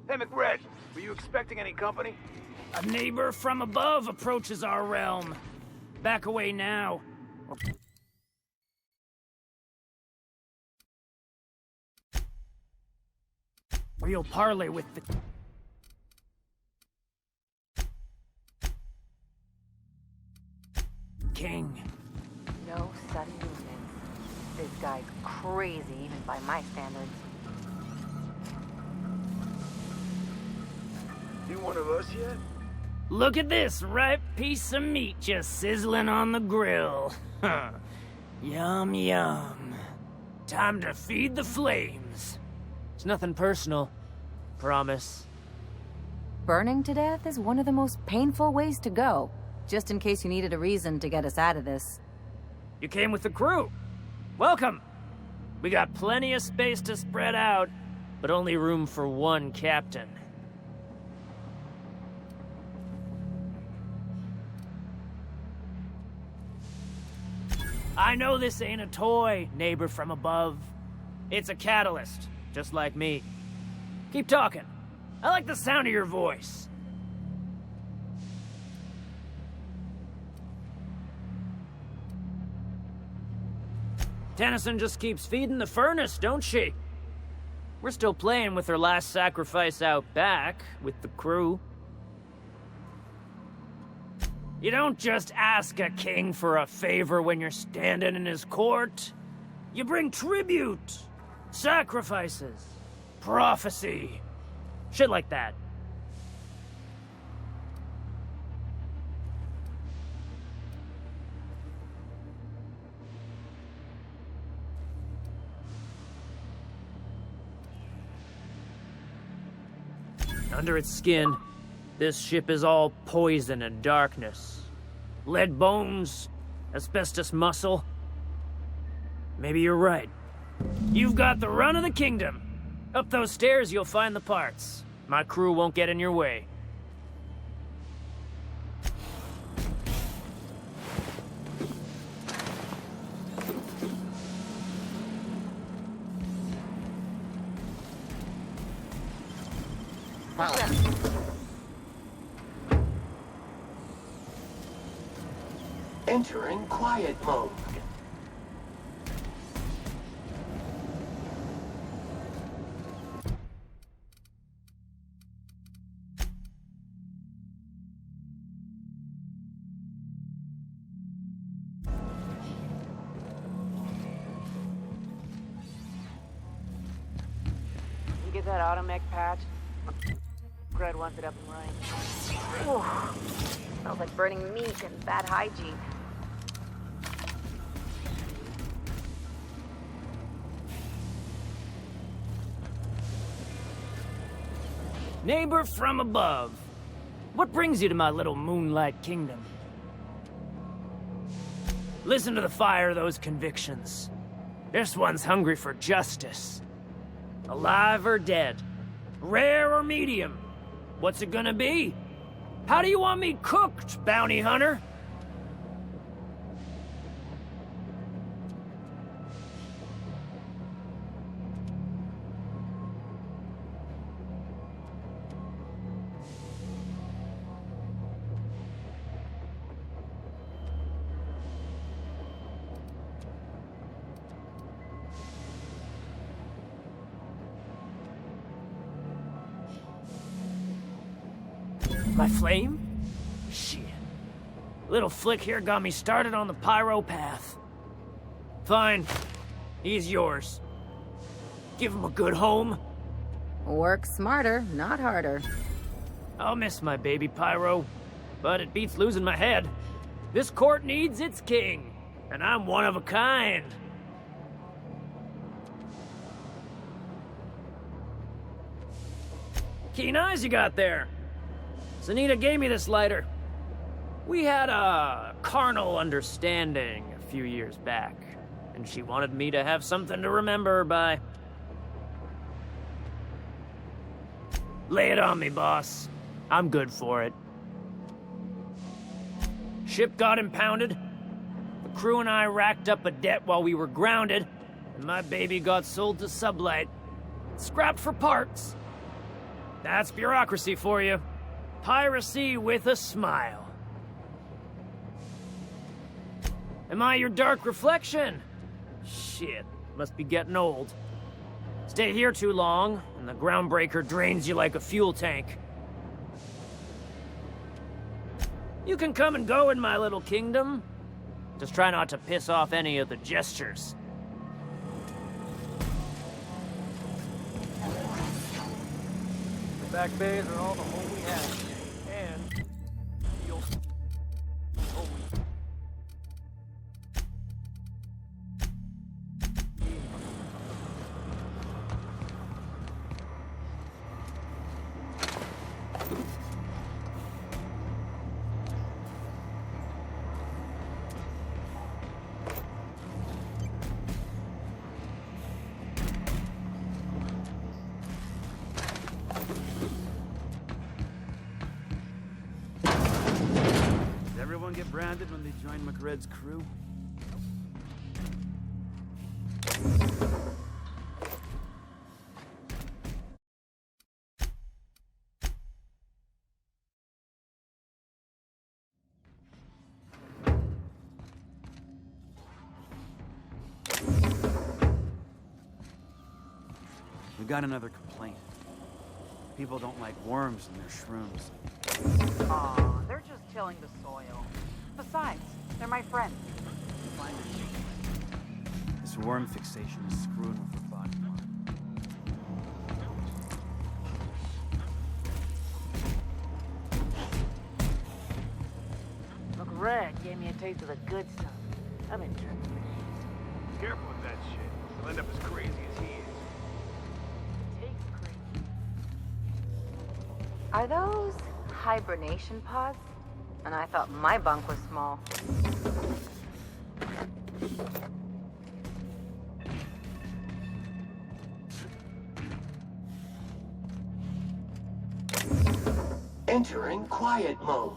Hey, McRed, were you expecting any company? A neighbor from above approaches our realm. Back away now. Or you'll parley with the... King. No sudden movements. This guy's crazy, even by my standards. You one of us yet? Look at this ripe piece of meat just sizzling on the grill. Huh. Yum, yum. Time to feed the flames. It's nothing personal. Promise. Burning to death is one of the most painful ways to go, just in case you needed a reason to get us out of this. You came with the crew. Welcome. We got plenty of space to spread out, but only room for one captain. I know this ain't a toy, neighbor from above. It's a catalyst, just like me. Keep talking. I like the sound of your voice. Tennyson just keeps feeding the furnace, don't she? We're still playing with her last sacrifice out back, with the crew. You don't just ask a king for a favor when you're standing in his court. You bring tribute, sacrifices, prophecy, shit like that. Under its skin, this ship is all poison and darkness. Lead bones, asbestos muscle. Maybe you're right. You've got the run of the kingdom. Up those stairs, you'll find the parts. My crew won't get in your way. Entering quiet mode. You get that automech patch? Greg wants it up and running. Ooh, smells like burning meat and bad hygiene. Neighbor from above. What brings you to my little moonlight kingdom? Listen to the fire of those convictions. This one's hungry for justice. Alive or dead? Rare or medium? What's it gonna be? How do you want me cooked, bounty hunter? My flame? Shit. Little flick here got me started on the pyro path. Fine. He's yours. Give him a good home. Work smarter, not harder. I'll miss my baby pyro, but it beats losing my head. This court needs its king, and I'm one of a kind. Keen eyes you got there. Sunita gave me this lighter. We had a carnal understanding a few years back, and she wanted me to have something to remember her by. Lay it on me, boss. I'm good for it. Ship got impounded. The crew and I racked up a debt while we were grounded, and my baby got sold to Sublight. Scrapped for parts. That's bureaucracy for you. Piracy with a smile. Am I your dark reflection? Shit, must be getting old. Stay here too long, and the groundbreaker drains you like a fuel tank. You can come and go in my little kingdom. Just try not to piss off any of the gestures. The back bays are all the home we have. And you'll... Everyone get branded when they join McRed's crew? We got another complaint. People don't like worms in their shrooms. Aw, they're just tilling the soil. Besides, they're my friends. Find it. This worm fixation is screwing with her body. Look, Red gave me a taste of the good stuff. I'm interested. Careful with that shit. You'll end up as crazy as he is. Takes crazy. Are those hibernation pods? And I thought my bunk was small. Entering quiet mode.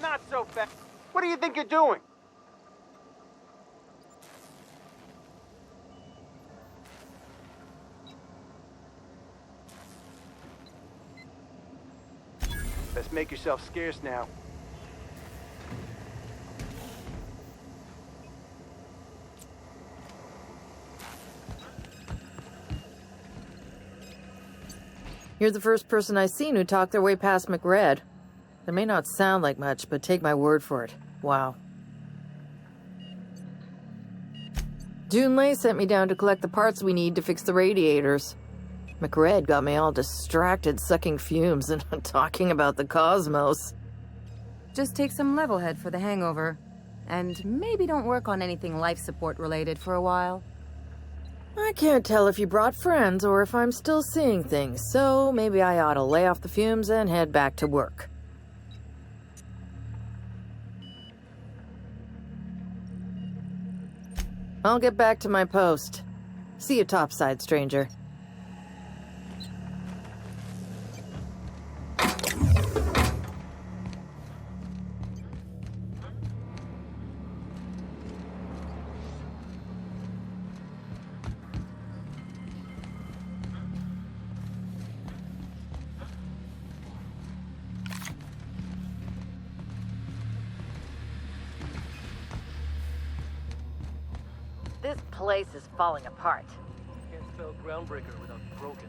Not so fast. What do you think you're doing? Let's make yourself scarce now. You're the first person I've seen who talked their way past McRed. It may not sound like much, but take my word for it. Wow. Junlei sent me down to collect the parts we need to fix the radiators. McRed got me all distracted sucking fumes and talking about the cosmos. Just take some level head for the hangover. And maybe don't work on anything life support related for a while. I can't tell if you brought friends or if I'm still seeing things, so maybe I ought to lay off the fumes and head back to work. I'll get back to my post. See you topside, stranger. This place is falling apart. Can't spell groundbreaker without broken.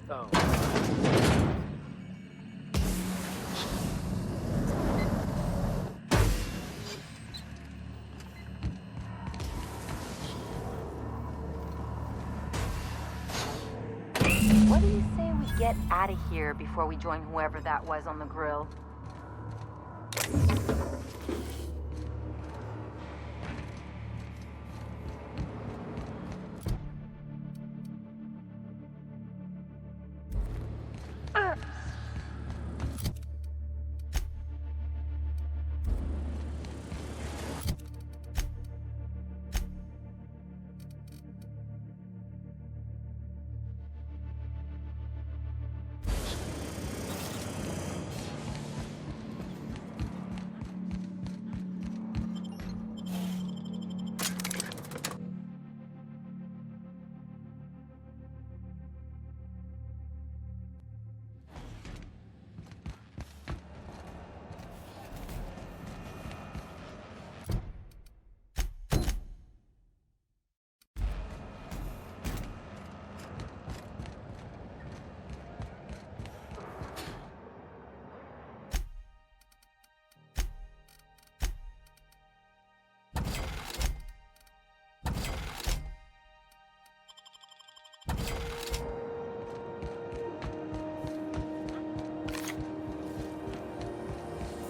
Oh. What do you say we get out of here before we join whoever that was on the grill?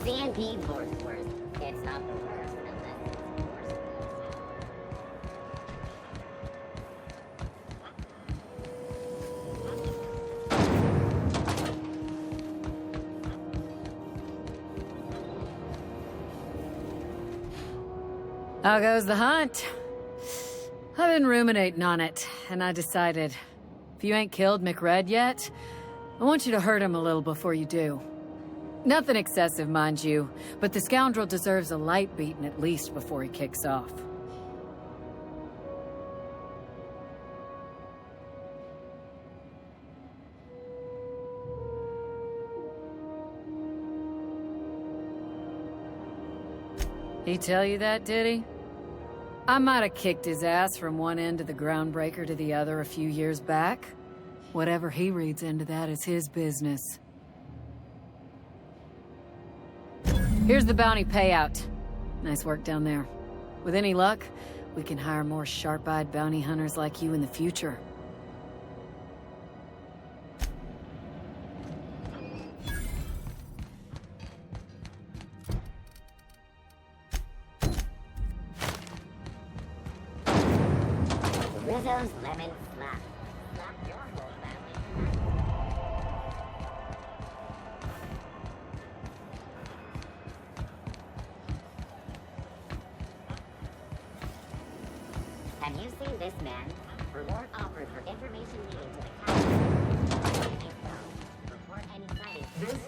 CNP Wordsworth. It's not the worst unless it's worse. How goes the hunt? I've been ruminating on it, and I decided, if you ain't killed McRed yet, I want you to hurt him a little before you do. Nothing excessive, mind you, but the scoundrel deserves a light beating at least before he kicks off. He tell you that, did he? I might have kicked his ass from one end of the groundbreaker to the other a few years back. Whatever he reads into that is his business. Here's the bounty payout. Nice work down there. With any luck, we can hire more sharp-eyed bounty hunters like you in the future. Rizzo's lemon slap. Slap your whole family. Have you seen this man? Reward offered for information leading to the castle. If so, report any sightings.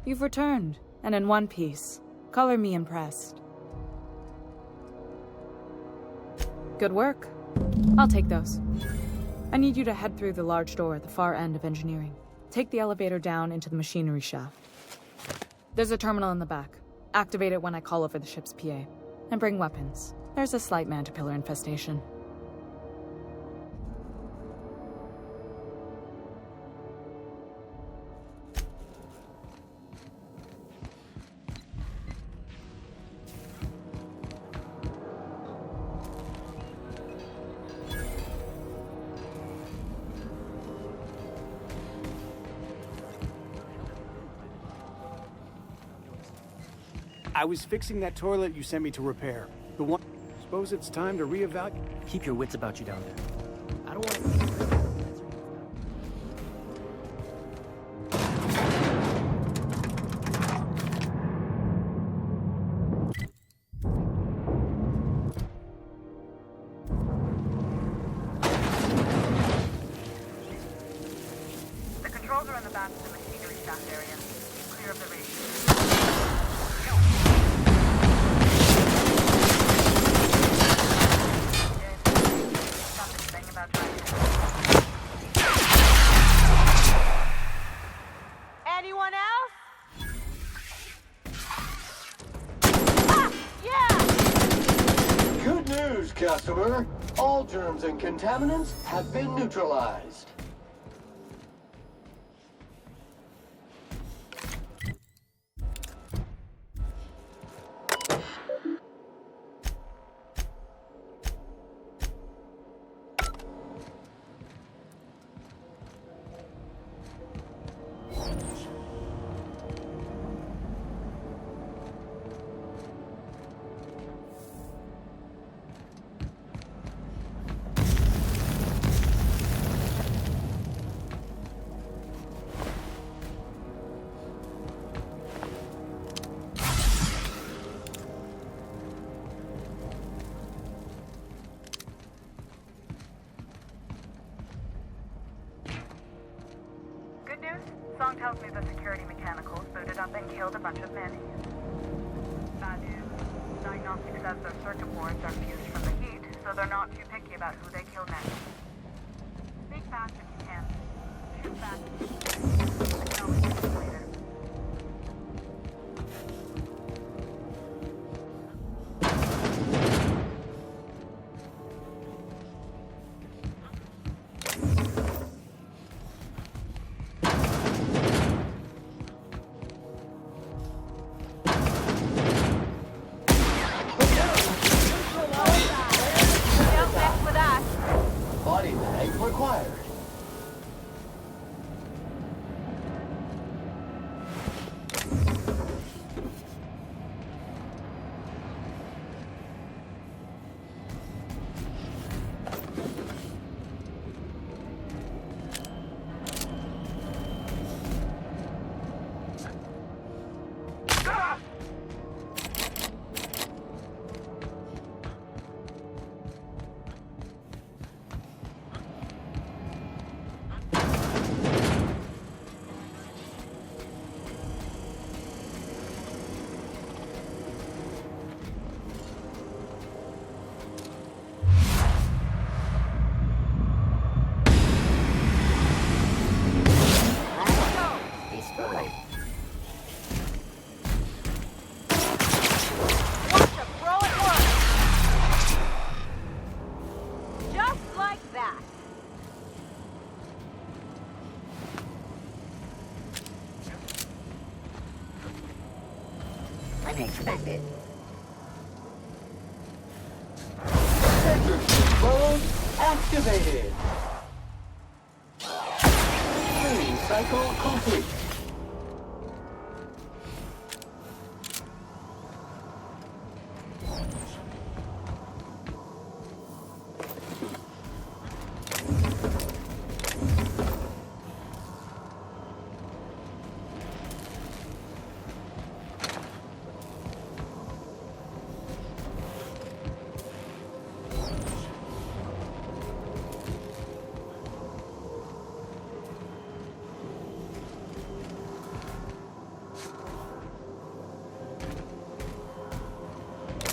You've returned, and in one piece. Color me impressed. Good work. I'll take those. I need you to head through the large door at the far end of engineering. Take the elevator down into the machinery shaft. There's a terminal in the back. Activate it when I call over the ship's PA. And bring weapons. There's a slight man-to-pillar infestation. I was fixing that toilet you sent me to repair. The one... Suppose it's time to reevaluate... Keep your wits about you down there. I don't want to... The controls are in the back of the machinery shaft area. Keep clear of the radius. Anyone else? Good news, customer. Commander. All germs and contaminants have been neutralized. Good news? Song tells me the security mechanicals booted up and killed a bunch of men. Bad news. Diagnostic says their circuit boards are fused from the heat, so they're not too picky about who they kill next. Speak fast if you can. Shoot fast. I can always fix it later. Body bag required. Unexpected. Mode activated. Cleaning cycle complete.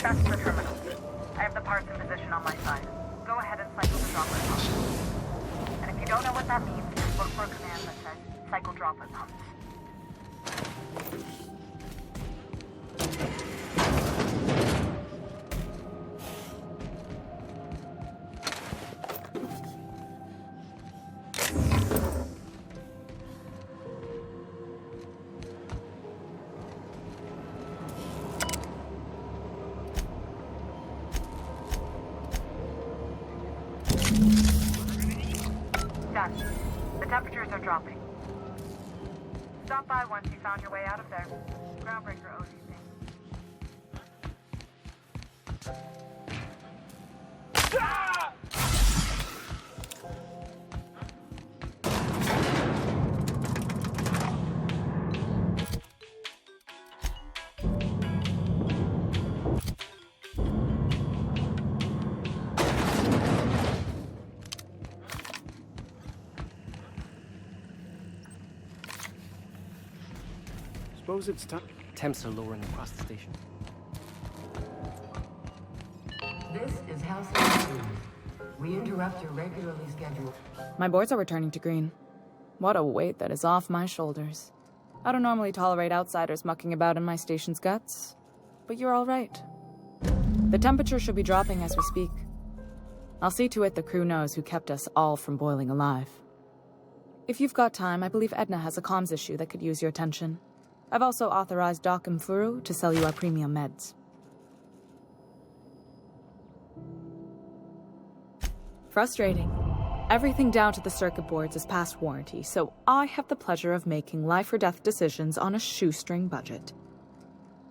Back to the terminal. I have the parts in position on my side. Go ahead and cycle the droplet pumps. And if you don't know what that means, look for a command that says cycle droplet pumps. Done. The temperatures are dropping. Stop by once you found your way out of there. Groundbreaker owes you things. Ah! Suppose it's time. Temps are lowering across the station. This is Halcyon. We interrupt your regularly scheduled. My boards are returning to green. What a weight that is off my shoulders. I don't normally tolerate outsiders mucking about in my station's guts, but you're all right. The temperature should be dropping as we speak. I'll see to it the crew knows who kept us all from boiling alive. If you've got time, I believe Edna has a comms issue that could use your attention. I've also authorized Doc and Furu to sell you our premium meds. Frustrating. Everything down to the circuit boards is past warranty, so I have the pleasure of making life or death decisions on a shoestring budget.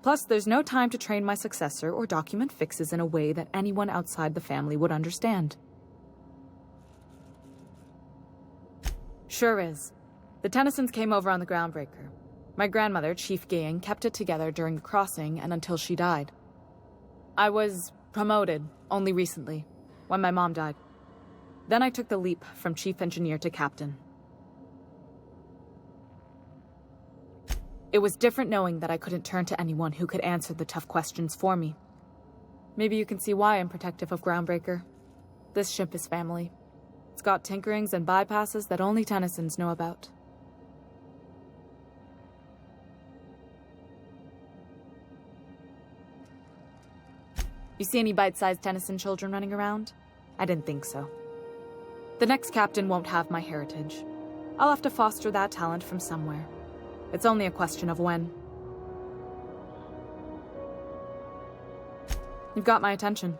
Plus, there's no time to train my successor or document fixes in a way that anyone outside the family would understand. Sure is. The Tennysons came over on the Groundbreaker. My grandmother, Chief Gang, kept it together during the crossing and until she died. I was promoted only recently, when my mom died. Then I took the leap from chief engineer to captain. It was different knowing that I couldn't turn to anyone who could answer the tough questions for me. Maybe you can see why I'm protective of Groundbreaker. This ship is family. It's got tinkerings and bypasses that only Tennysons know about. You see any bite-sized Tennyson children running around? I didn't think so. The next captain won't have my heritage. I'll have to foster that talent from somewhere. It's only a question of when. You've got my attention.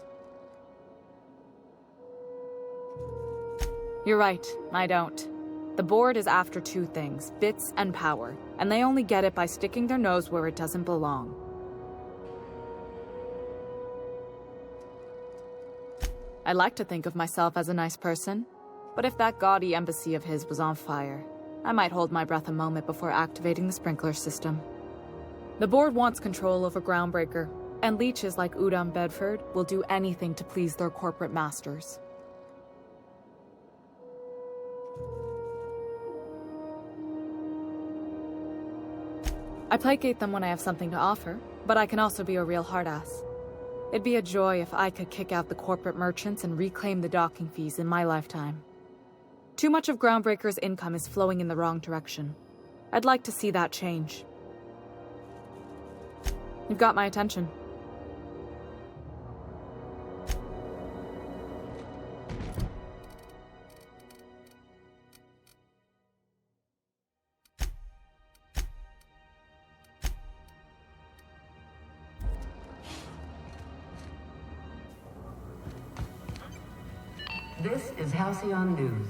You're right, I don't. The board is after two things, bits and power, and they only get it by sticking their nose where it doesn't belong. I like to think of myself as a nice person, but if that gaudy embassy of his was on fire, I might hold my breath a moment before activating the sprinkler system. The board wants control over Groundbreaker, and leeches like Udom Bedford will do anything to please their corporate masters. I placate them when I have something to offer, but I can also be a real hard-ass. It'd be a joy if I could kick out the corporate merchants and reclaim the docking fees in my lifetime. Too much of Groundbreaker's income is flowing in the wrong direction. I'd like to see that change. You've got my attention. This is Halcyon News.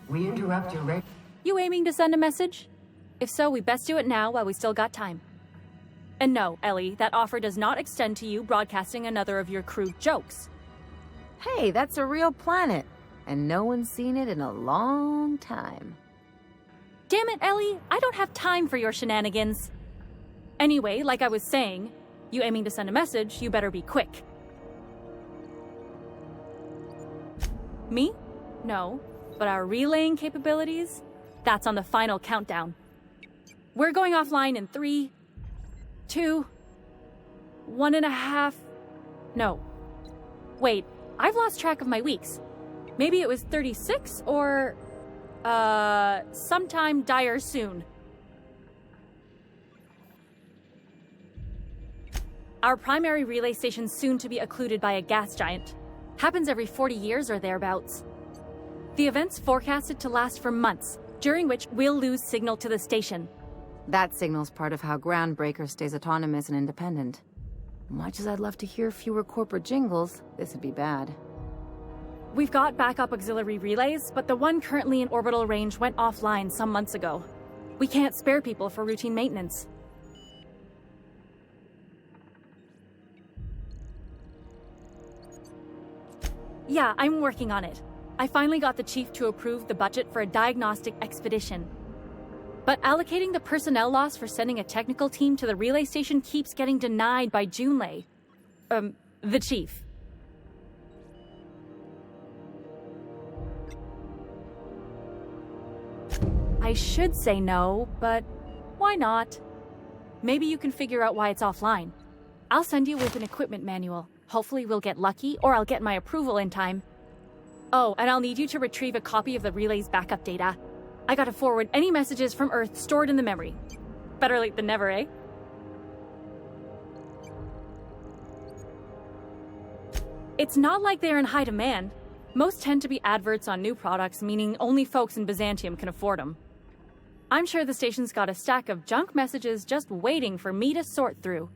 We interrupt your You aiming to send a message? If so, we best do it now while we still got time. And no, Ellie, that offer does not extend to you broadcasting another of your crude jokes. Hey, that's a real planet, and no one's seen it in a long time. Damn it, Ellie, I don't have time for your shenanigans. Anyway, like I was saying, you aiming to send a message, you better be quick. Me? No. But our relaying capabilities? That's on the final countdown. We're going offline in 3, 2, 1.5... No. Wait, I've lost track of my weeks. Maybe it was 36 or... sometime dire soon. Our primary relay station's soon to be occluded by a gas giant. Happens every 40 years or thereabouts. The event's forecasted to last for months, during which we'll lose signal to the station. That signal's part of how Groundbreaker stays autonomous and independent. Much as I'd love to hear fewer corporate jingles, this would be bad. We've got backup auxiliary relays, but the one currently in orbital range went offline some months ago. We can't spare people for routine maintenance. Yeah, I'm working on it. I finally got the chief to approve the budget for a diagnostic expedition. But allocating the personnel loss for sending a technical team to the relay station keeps getting denied by Junlei. The chief. I should say no, but why not? Maybe you can figure out why it's offline. I'll send you with an equipment manual. Hopefully we'll get lucky, or I'll get my approval in time. Oh, and I'll need you to retrieve a copy of the relay's backup data. I gotta forward any messages from Earth stored in the memory. Better late than never, eh? It's not like they're in high demand. Most tend to be adverts on new products, meaning only folks in Byzantium can afford them. I'm sure the station's got a stack of junk messages just waiting for me to sort through.